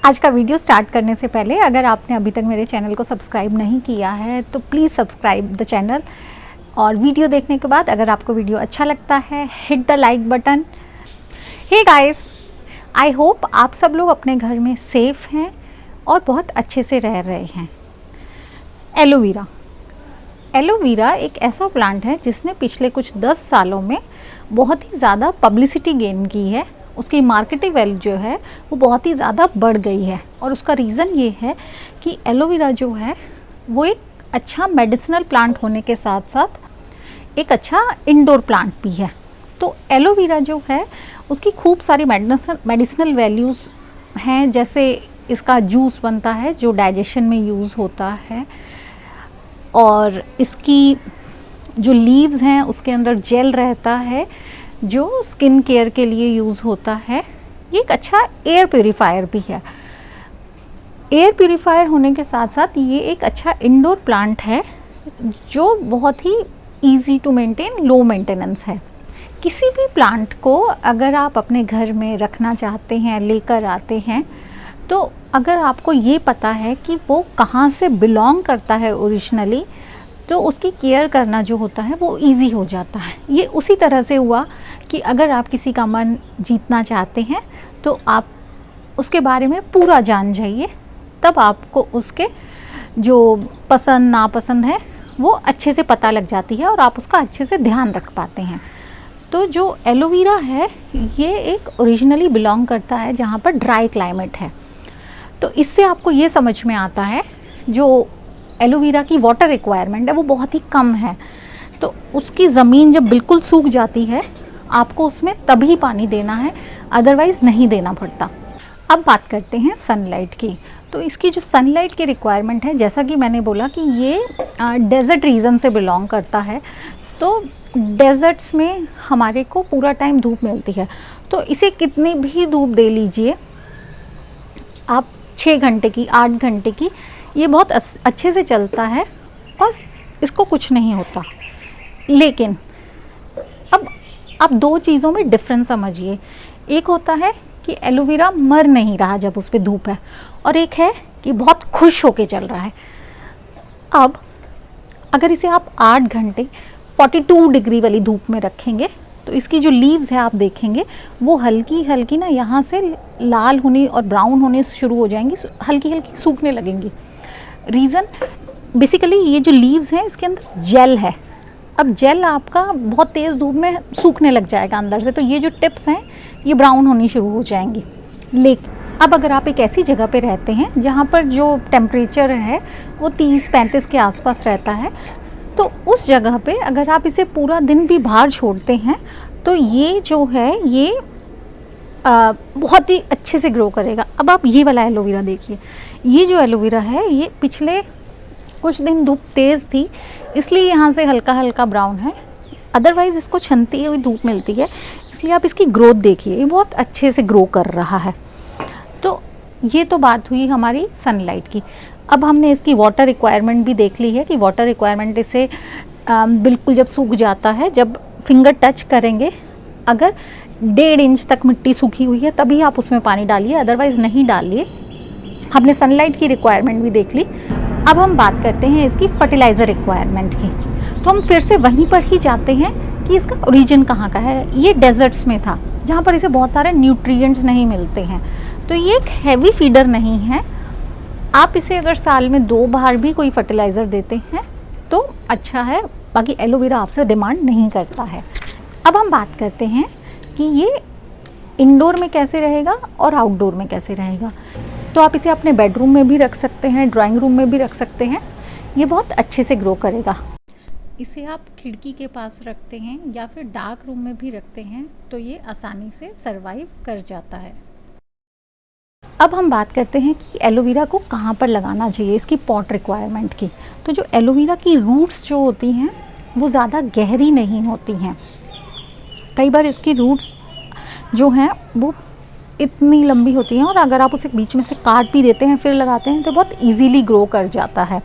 आज का video start करने से पहले अगर आपने अभी तक मेरे चैनल को सब्सक्राइब नहीं किया है तो प्लीज़ सब्सक्राइब द चैनल। और वीडियो देखने के बाद अगर आपको वीडियो अच्छा लगता है hit the like button. Hey guys, I hope आप सब लोग अपने घर में सेफ हैं और बहुत अच्छे से रह रहे हैं। एलोवेरा एलोवेरा एक ऐसा प्लांट है जिसने पिछले कुछ 10 सालों में बहुत ही ज़्यादा पब्लिसिटी गेन की है। उसकी मार्केटिंग वैल्यू जो है वो बहुत ही ज़्यादा बढ़ गई है और उसका रीज़न ये है कि एलोवेरा जो है वो एक अच्छा मेडिसिनल प्लांट होने के साथ साथ एक अच्छा इंडोर प्लांट भी है। तो एलोवेरा जो है उसकी खूब सारी मेडिसिनल वैल्यूज़ हैं, जैसे इसका जूस बनता है जो डाइजेशन में यूज़ होता है, और इसकी जो लीव्स हैं उसके अंदर जेल रहता है जो स्किन केयर के लिए यूज़ होता है। ये एक अच्छा एयर प्यूरीफायर भी है। एयर प्यूरीफायर होने के साथ साथ ये एक अच्छा इंडोर प्लांट है जो बहुत ही easy to maintain, low maintenance है। किसी भी प्लांट को अगर आप अपने घर में रखना चाहते हैं, लेकर आते हैं, तो अगर आपको ये पता है कि वो कहाँ से बिलोंग करता है ओरिजिनली, तो उसकी केयर करना जो होता है वो इजी हो जाता है। ये उसी तरह से हुआ कि अगर आप किसी का मन जीतना चाहते हैं तो आप उसके बारे में पूरा जान जाइए, तब आपको उसके जो पसंद नापसंद है वो अच्छे से पता लग जाती है और आप उसका अच्छे से ध्यान रख पाते हैं। तो जो एलोवेरा है ये एक ओरिजिनली बिलोंग करता है जहाँ पर ड्राई क्लाइमेट है। तो इससे आपको ये समझ में आता है जो एलोवेरा की वाटर रिक्वायरमेंट है वो बहुत ही कम है। तो उसकी ज़मीन जब बिल्कुल सूख जाती है आपको उसमें तभी पानी देना है, अदरवाइज़ नहीं देना पड़ता। अब बात करते हैं सनलाइट की। तो इसकी जो सनलाइट की रिक्वायरमेंट है, जैसा कि मैंने बोला कि ये डेज़र्ट रीजन से बिलोंग करता है, तो डेज़र्ट्स में हमारे को पूरा टाइम धूप मिलती है। तो इसे कितनी भी धूप दे लीजिए आप, 6 घंटे की, 8 घंटे की, ये बहुत अच्छे से चलता है और इसको कुछ नहीं होता। लेकिन अब आप दो चीज़ों में डिफरेंस समझिए। एक होता है कि एलोवेरा मर नहीं रहा जब उस पर धूप है, और एक है कि बहुत खुश होके चल रहा है। अब अगर इसे आप 8 घंटे 42 डिग्री वाली धूप में रखेंगे तो इसकी जो लीव्स है आप देखेंगे वो हल्की हल्की ना यहाँ से लाल होने और ब्राउन होने शुरू हो जाएंगी, हल्की हल्की सूखने लगेंगी। रीज़न बेसिकली ये जो लीव्स हैं इसके अंदर जेल है। अब जेल आपका बहुत तेज़ धूप में सूखने लग जाएगा अंदर से, तो ये जो टिप्स हैं ये ब्राउन होनी शुरू हो जाएंगी। लेकिन अब अगर आप एक ऐसी जगह पे रहते हैं जहाँ पर जो टेम्परेचर है वो 30-35 के आसपास रहता है, तो उस जगह पे अगर आप इसे पूरा दिन भी बाहर छोड़ते हैं तो ये जो है ये बहुत ही अच्छे से ग्रो करेगा। अब आप ये वाला एलोवेरा देखिए, ये जो एलोवेरा है ये पिछले कुछ दिन धूप तेज़ थी इसलिए यहाँ से हल्का हल्का ब्राउन है, अदरवाइज़ इसको छनती हुई धूप मिलती है, इसलिए आप इसकी ग्रोथ देखिए ये बहुत अच्छे से ग्रो कर रहा है। तो ये तो बात हुई हमारी सनलाइट की। अब हमने इसकी वाटर रिक्वायरमेंट भी देख ली है कि वाटर रिक्वायरमेंट इसे बिल्कुल जब सूख जाता है, जब फिंगर टच करेंगे, अगर 1.5 इंच तक मिट्टी सूखी हुई है तभी आप उसमें पानी डालिए, अदरवाइज़ नहीं डालिए। हमने सनलाइट की रिक्वायरमेंट भी देख ली। अब हम बात करते हैं इसकी फर्टिलाइज़र रिक्वायरमेंट की। तो हम फिर से वहीं पर ही जाते हैं कि इसका ओरिजिन कहाँ का है। ये डेजर्ट्स में था जहाँ पर इसे बहुत सारे न्यूट्रिएंट्स नहीं मिलते हैं, तो ये एक हैवी फीडर नहीं है। आप इसे अगर साल में 2 बार भी कोई फर्टिलाइज़र देते हैं तो अच्छा है, बाकी एलोवेरा आपसे डिमांड नहीं करता है। अब हम बात करते हैं कि ये इंडोर में कैसे रहेगा और आउटडोर में कैसे रहेगा। तो आप इसे अपने बेडरूम में भी रख सकते हैं, ड्राइंग रूम में भी रख सकते हैं, ये बहुत अच्छे से ग्रो करेगा। इसे आप खिड़की के पास रखते हैं या फिर डार्क रूम में भी रखते हैं तो ये आसानी से सरवाइव कर जाता है। अब हम बात करते हैं कि एलोवेरा को कहाँ पर लगाना चाहिए, इसकी पॉट रिक्वायरमेंट की। तो जो एलोवेरा की रूट्स जो होती हैं वो ज़्यादा गहरी नहीं होती हैं। कई बार इसकी रूट्स जो हैं वो इतनी लंबी होती हैं और अगर आप उसे बीच में से काट भी देते हैं फिर लगाते हैं तो बहुत इजीली ग्रो कर जाता है।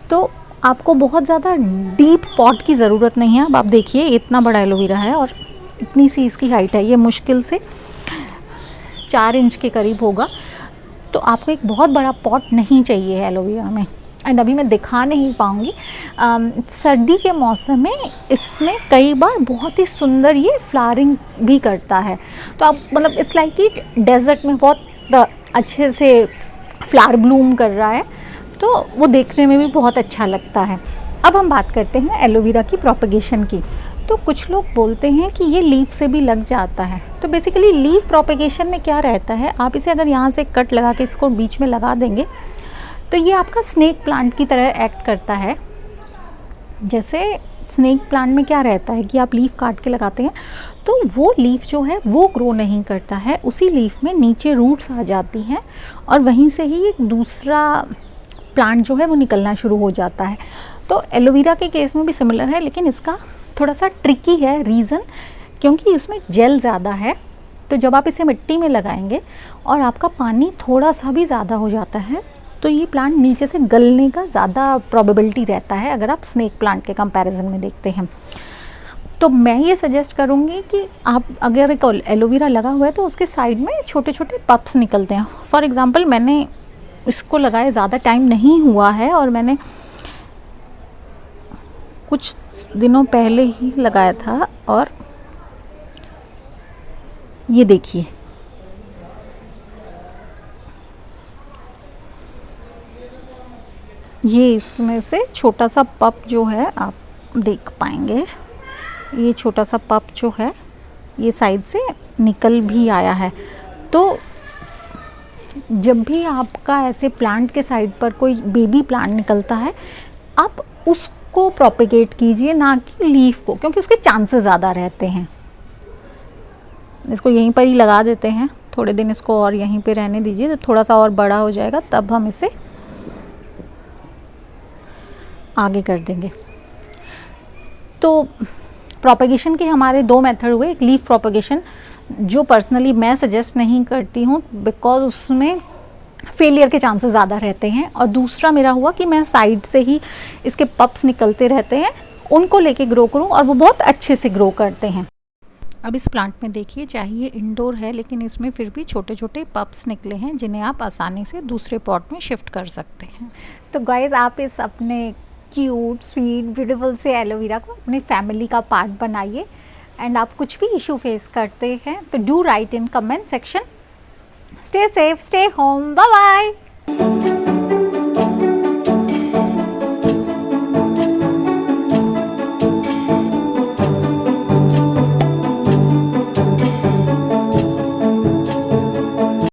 तो आपको बहुत ज़्यादा डीप पॉट की ज़रूरत नहीं है। अब आप देखिए इतना बड़ा एलोवेरा है और इतनी सी इसकी हाइट है, ये मुश्किल से 4 इंच के करीब होगा। तो आपको एक बहुत बड़ा पॉट नहीं चाहिए एलोवेरा में। एंड अभी मैं दिखा नहीं पाऊँगी। सर्दी के मौसम में इसमें कई बार बहुत ही सुंदर ये फ्लावरिंग भी करता है। तो आप मतलब इट्स लाइक कि डेजर्ट में बहुत अच्छे से फ्लावर ब्लूम कर रहा है, तो वो देखने में भी बहुत अच्छा लगता है। अब हम बात करते हैं एलोवेरा की प्रोपेगेशन की। तो कुछ लोग बोलते हैं कि ये लीफ से भी लग जाता है। तो बेसिकली लीफ प्रोपेगेशन में क्या रहता है, आप इसे अगर यहाँ से कट लगा के इसको बीच में लगा देंगे तो ये आपका स्नेक प्लांट की तरह एक्ट करता है। जैसे स्नेक प्लांट में क्या रहता है कि आप लीफ काट के लगाते हैं तो वो लीफ जो है वो ग्रो नहीं करता है, उसी लीफ में नीचे रूट्स आ जाती हैं और वहीं से ही एक दूसरा प्लांट जो है वो निकलना शुरू हो जाता है। तो एलोवेरा के केस में भी सिमिलर है, लेकिन इसका थोड़ा सा ट्रिकी है रीज़न, क्योंकि इसमें जेल ज़्यादा है। तो जब आप इसे मिट्टी में लगाएंगे और आपका पानी थोड़ा सा भी ज़्यादा हो जाता है तो ये प्लांट नीचे से गलने का ज़्यादा प्रोबेबिलिटी रहता है अगर आप स्नेक प्लांट के कंपैरिजन में देखते हैं। तो मैं ये सजेस्ट करूँगी कि आप अगर एक एलोवेरा लगा हुआ है तो उसके साइड में छोटे छोटे पप्स निकलते हैं। फॉर एग्ज़ाम्पल मैंने इसको लगाए ज़्यादा टाइम नहीं हुआ है और मैंने कुछ दिनों पहले ही लगाया था और ये देखिए ये इसमें से छोटा सा पप जो है आप देख पाएंगे, ये छोटा सा पप जो है ये साइड से निकल भी आया है। तो जब भी आपका ऐसे प्लांट के साइड पर कोई बेबी प्लांट निकलता है आप उसको प्रोपेगेट कीजिए, ना कि लीफ को, क्योंकि उसके चांसेस ज़्यादा रहते हैं। इसको यहीं पर ही लगा देते हैं, थोड़े दिन इसको और यहीं पे रहने दीजिए, जब थोड़ा सा और बड़ा हो जाएगा तब हम इसे आगे कर देंगे। तो प्रोपेगेशन के हमारे 2 मेथड हुए। एक लीफ प्रोपेगेशन जो पर्सनली मैं सजेस्ट नहीं करती हूँ बिकॉज उसमें फेलियर के चांसेस ज़्यादा रहते हैं, और दूसरा मेरा हुआ कि मैं साइड से ही इसके पप्स निकलते रहते हैं उनको लेके ग्रो करूँ और वो बहुत अच्छे से ग्रो करते हैं। अब इस प्लांट में देखिए, चाहे ये इंडोर है लेकिन इसमें फिर भी छोटे छोटे पप्स निकले हैं जिन्हें आप आसानी से दूसरे पॉट में शिफ्ट कर सकते हैं। तो गाइज आप इस अपने क्यूट स्वीट ब्यूटीफुल से एलोवेरा को अपनी फैमिली का पार्ट बनाइए। एंड आप कुछ भी इशू फेस करते हैं तो do write in comment section. Stay safe, stay home, bye bye.